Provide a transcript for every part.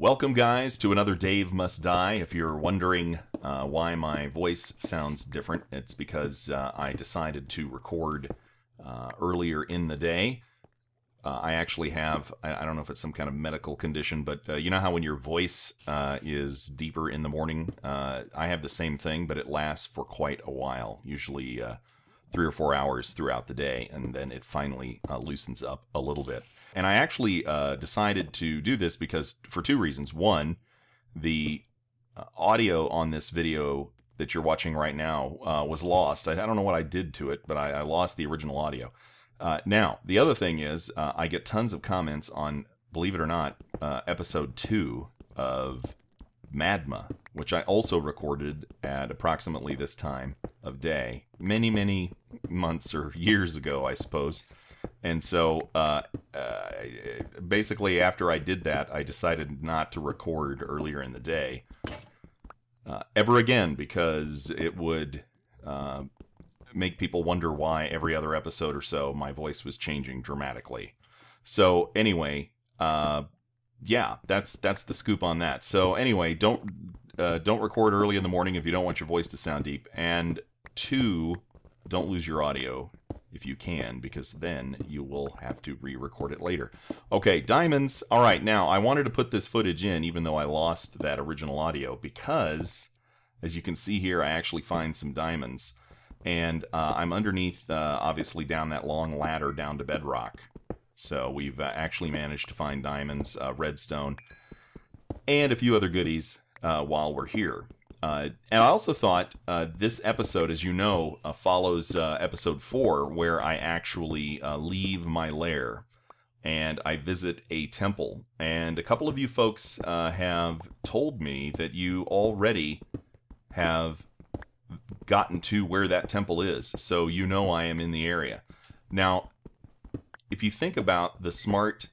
Welcome, guys, to another Dave Must Die. If you're wondering why my voice sounds different, it's because I decided to record earlier in the day. I actually have, I don't know if it's some kind of medical condition, but you know how when your voice is deeper in the morning? I have the same thing, but it lasts for quite a while, usually 3 or 4 hours throughout the day, and then it finally loosens up a little bit. And I actually decided to do this because for two reasons. One, the audio on this video that you're watching right now was lost. I don't know what I did to it, but I lost the original audio. Now, the other thing is I get tons of comments on, believe it or not, episode 2 of Madma, which I also recorded at approximately this time of day, many months or years ago, I suppose. And so, basically, after I did that, I decided not to record earlier in the day ever again, because it would make people wonder why every other episode or so my voice was changing dramatically. So anyway, yeah, that's the scoop on that. So anyway, don't record early in the morning if you don't want your voice to sound deep. And 2, don't lose your audio if you can, because then you will have to re-record it later. Okay, diamonds. All right, now I wanted to put this footage in even though I lost that original audio because, as you can see here, I actually find some diamonds. And I'm underneath, obviously, down that long ladder down to bedrock. So we've actually managed to find diamonds, redstone, and a few other goodies while we're here. And I also thought this episode, as you know, follows episode 4, where I actually leave my lair and I visit a temple. And a couple of you folks have told me that you already have gotten to where that temple is, so you know I am in the area. Now, if you think about the smart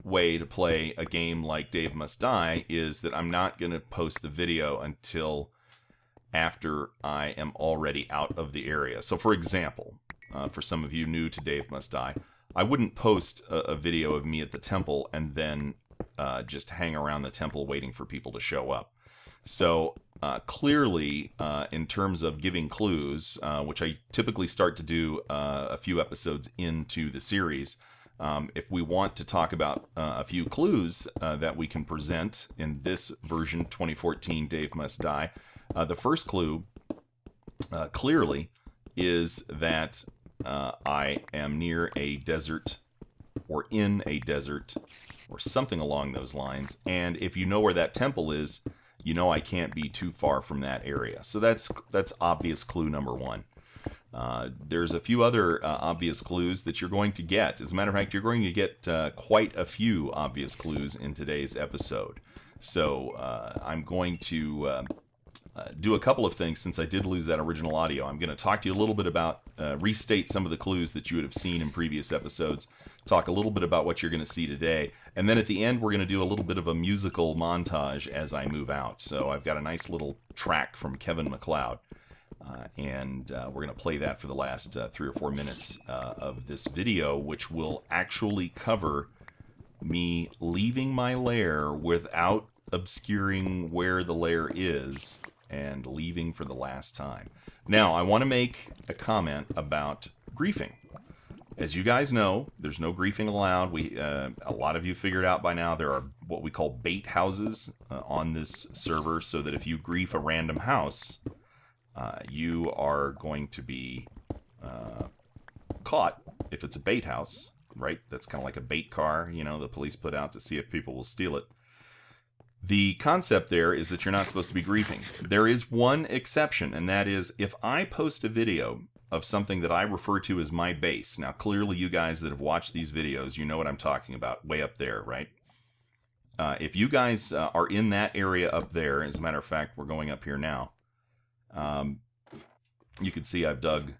way to play a game like Dave Must Die, is that I'm not going to post the video until after I am already out of the area. So for example, for some of you new to Dave Must Die, I wouldn't post a video of me at the temple and then just hang around the temple waiting for people to show up. So clearly, in terms of giving clues, which I typically start to do a few episodes into the series, if we want to talk about a few clues that we can present in this version, 2014 Dave Must Die, the first clue clearly is that I am near a desert or in a desert or something along those lines. And if you know where that temple is, you know I can't be too far from that area. So that's obvious clue number 1. There's a few other obvious clues that you're going to get. As a matter of fact, you're going to get quite a few obvious clues in today's episode. So I'm going to do a couple of things since I did lose that original audio. I'm going to talk to you a little bit about, restate some of the clues that you would have seen in previous episodes, talk a little bit about what you're going to see today, and then at the end we're going to do a little bit of a musical montage as I move out. So I've got a nice little track from Kevin MacLeod. And we're going to play that for the last 3 or 4 minutes of this video, which will actually cover me leaving my lair without obscuring where the lair is and leaving for the last time. Now, I want to make a comment about griefing. As you guys know, there's no griefing allowed. A lot of you figured out by now there are what we call bait houses on this server, so that if you grief a random house, you are going to be caught if it's a bait house, right? That's kind of like a bait car, you know, the police put out to see if people will steal it. The concept there is that you're not supposed to be griefing. There is one exception, and that is if I post a video of something that I refer to as my base. Now, clearly you guys that have watched these videos, you know what I'm talking about, way up there, right? If you guys are in that area up there, as a matter of fact, we're going up here now, you can see I've dug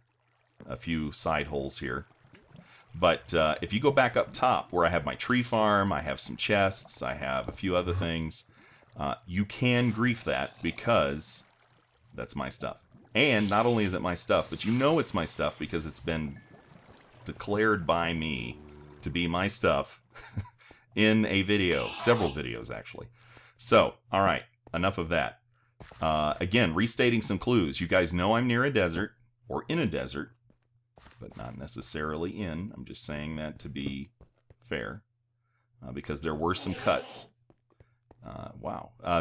a few side holes here. But if you go back up top where I have my tree farm, I have some chests, I have a few other things, you can grief that because that's my stuff. And not only is it my stuff, but you know it's my stuff because it's been declared by me to be my stuff. in a video. Several videos, actually. So, all right, enough of that. Again, restating some clues. You guys know I'm near a desert, or in a desert, but not necessarily in. I'm just saying that to be fair, because there were some cuts.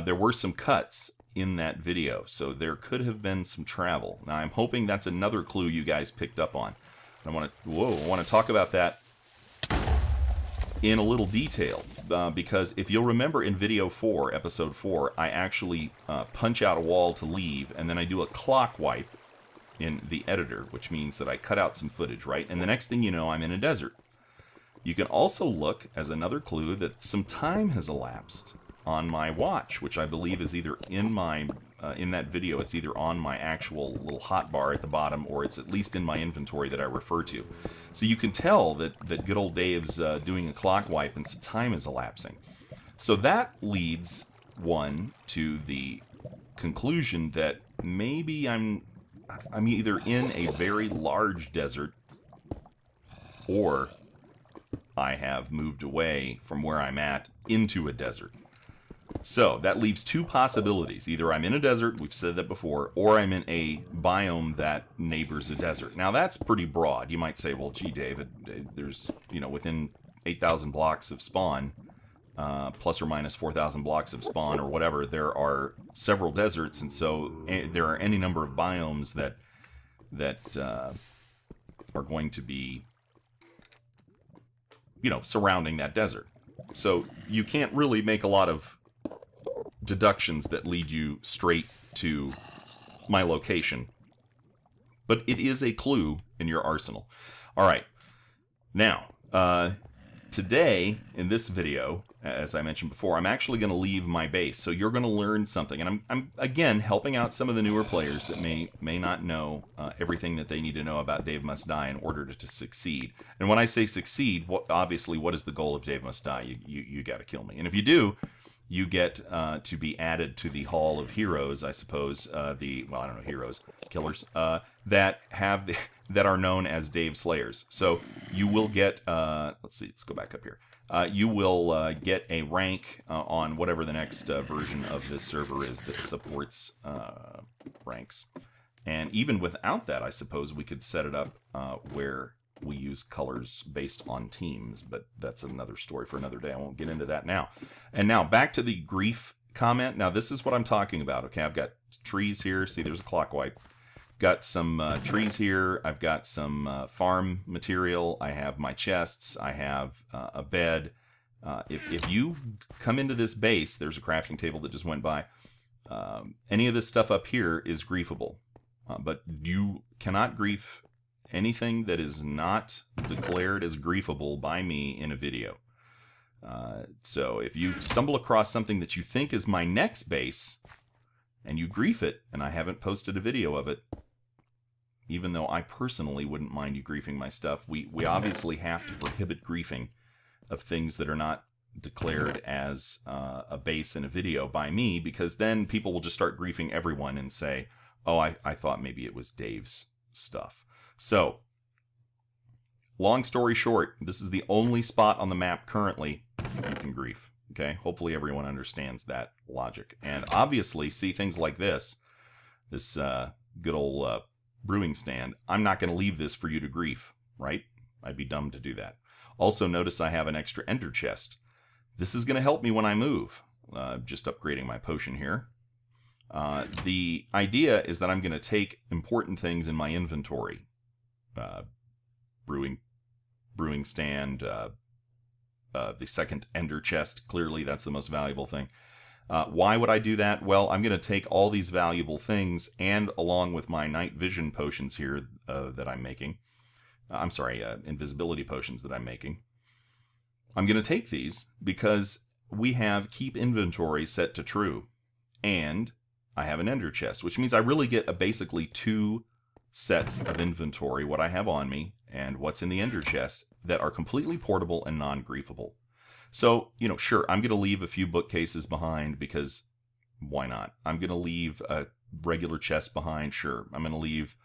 There were some cuts in that video, so there could have been some travel. Now, I'm hoping that's another clue you guys picked up on. I want to talk about that in a little detail, because if you'll remember in video 4, episode 4, I actually punch out a wall to leave, and then I do a clock wipe in the editor, which means that I cut out some footage, right? And the next thing you know, I'm in a desert. You can also look as another clue that some time has elapsed on my watch, which I believe is either in my in that video, it's either on my actual little hotbar at the bottom, or it's at least in my inventory that I refer to. So you can tell that good old Dave's doing a clock wipe and some time is elapsing. So that leads one to the conclusion that maybe I'm either in a very large desert, or I have moved away from where I'm at into a desert. So that leaves two possibilities. Either I'm in a desert, we've said that before, or I'm in a biome that neighbors a desert. Now that's pretty broad. You might say, well, gee, David, there's, within 8,000 blocks of spawn, plus or minus 4,000 blocks of spawn or whatever, there are several deserts, and so there are any number of biomes that are going to be, surrounding that desert. So you can't really make a lot of deductions that lead you straight to my location. But it is a clue in your arsenal. All right. Now, today, in this video, as I mentioned before, I'm actually going to leave my base. So you're going to learn something. And I'm again, helping out some of the newer players that may not know everything that they need to know about Dave Must Die in order to succeed. And when I say succeed, obviously, what is the goal of Dave Must Die? You got to kill me. And if you do, you get to be added to the Hall of Heroes, I suppose. I don't know, heroes, killers, that are known as Dave Slayers. So you will get, let's go back up here. You will get a rank on whatever the next version of this server is that supports ranks. And even without that, I suppose we could set it up where we use colors based on teams, but that's another story for another day. I won't get into that now. And now back to the grief comment. Now this is what I'm talking about. Okay, I've got trees here. See, there's a clock wipe. Got some trees here. I've got some farm material. I have my chests. I have a bed. If you come into this base, there's a crafting table that just went by. Any of this stuff up here is griefable, but you cannot grief anything that is not declared as griefable by me in a video. So if you stumble across something that you think is my next base, and you grief it, and I haven't posted a video of it, even though I personally wouldn't mind you griefing my stuff, we obviously have to prohibit griefing of things that are not declared as a base in a video by me, because then people will just start griefing everyone and say, oh, I thought maybe it was Dave's stuff. So, long story short, this is the only spot on the map currently you can grief. Okay, hopefully everyone understands that logic. And obviously, see things like this good old brewing stand, I'm not going to leave this for you to grief, right? I'd be dumb to do that. Also, notice I have an extra ender chest. This is going to help me when I move. Just upgrading my potion here. The idea is that I'm going to take important things in my inventory. Brewing stand, the second ender chest, clearly that's the most valuable thing. Why would I do that? Well, I'm going to take all these valuable things, and along with my night vision potions here that I'm making, invisibility potions that I'm making, I'm going to take these because we have keep inventory set to true, and I have an ender chest, which means I really get basically two sets of inventory, what I have on me and what's in the ender chest, that are completely portable and non-griefable. So, sure, I'm going to leave a few bookcases behind because why not? I'm going to leave a regular chest behind, sure. I'm going to leave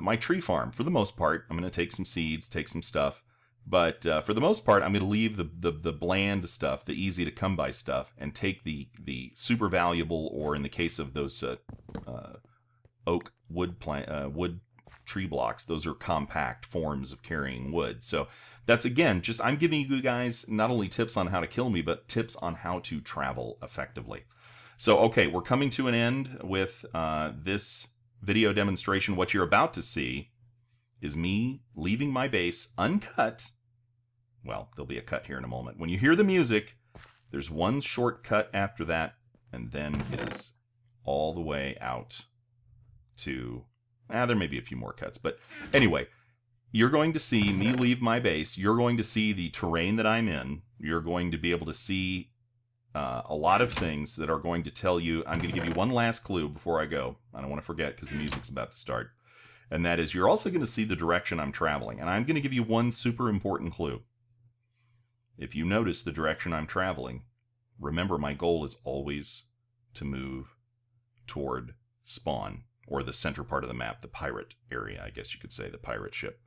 my tree farm for the most part. I'm going to take some seeds, take some stuff, But for the most part, I'm going to leave the bland stuff, the easy to come by stuff, and take the super valuable, or in the case of those oak wood tree blocks, those are compact forms of carrying wood. So that's, again, just I'm giving you guys not only tips on how to kill me, but tips on how to travel effectively. So, okay, we're coming to an end with this video demonstration. What you're about to see is me leaving my base uncut. Well, there'll be a cut here in a moment. When you hear the music, there's one short cut after that, and then it is all the way out to... there may be a few more cuts, but anyway, you're going to see me leave my base. You're going to see the terrain that I'm in. You're going to be able to see a lot of things that are going to tell you... I'm going to give you one last clue before I go. I don't want to forget because the music's about to start. And that is, you're also going to see the direction I'm traveling. And I'm going to give you one super important clue. If you notice the direction I'm traveling, remember my goal is always to move toward spawn, or the center part of the map, the pirate area, I guess you could say, the pirate ship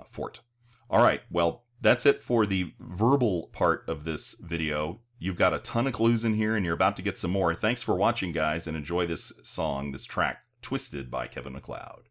fort. All right, well, that's it for the verbal part of this video. You've got a ton of clues in here, and you're about to get some more. Thanks for watching, guys, and enjoy this song, this track, Twisted by Kevin MacLeod.